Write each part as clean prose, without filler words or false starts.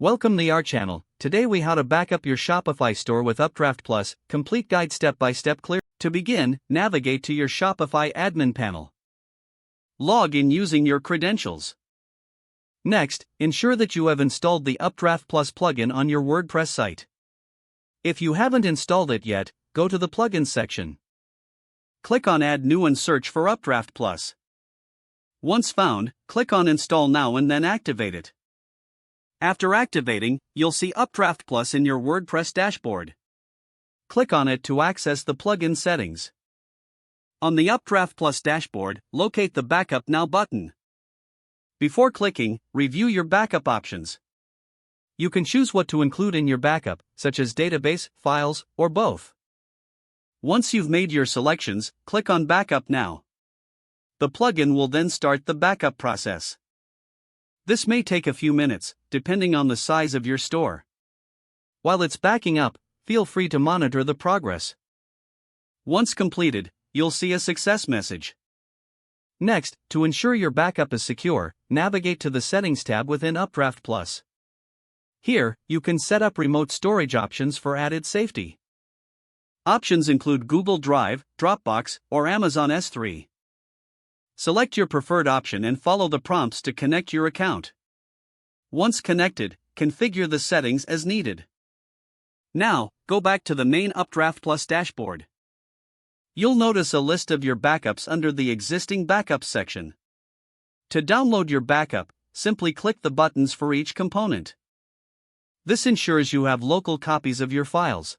Welcome to our channel. Today we how to back up your Shopify store with UpdraftPlus, complete guide step-by-step clear. To begin, navigate to your Shopify admin panel. Log in using your credentials. Next, ensure that you have installed the UpdraftPlus plugin on your WordPress site. If you haven't installed it yet, go to the Plugins section. Click on Add New and search for UpdraftPlus. Once found, click on Install Now and then activate it. After activating, you'll see UpdraftPlus in your WordPress dashboard. Click on it to access the plugin settings. On the UpdraftPlus dashboard, locate the Backup Now button. Before clicking, review your backup options. You can choose what to include in your backup, such as database, files, or both. Once you've made your selections, click on Backup Now. The plugin will then start the backup process. This may take a few minutes, depending on the size of your store. While it's backing up, feel free to monitor the progress. Once completed, you'll see a success message. Next, to ensure your backup is secure, navigate to the Settings tab within UpdraftPlus. Here, you can set up remote storage options for added safety. Options include Google Drive, Dropbox, or Amazon S3. Select your preferred option and follow the prompts to connect your account. Once connected, configure the settings as needed. Now, go back to the main UpdraftPlus dashboard. You'll notice a list of your backups under the Existing Backups section. To download your backup, simply click the buttons for each component. This ensures you have local copies of your files.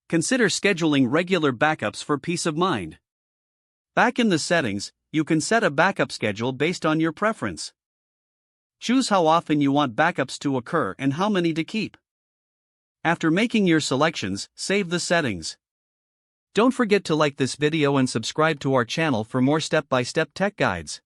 Consider scheduling regular backups for peace of mind. Back in the settings, you can set a backup schedule based on your preference. Choose how often you want backups to occur and how many to keep. After making your selections, save the settings. Don't forget to like this video and subscribe to our channel for more step-by-step tech guides.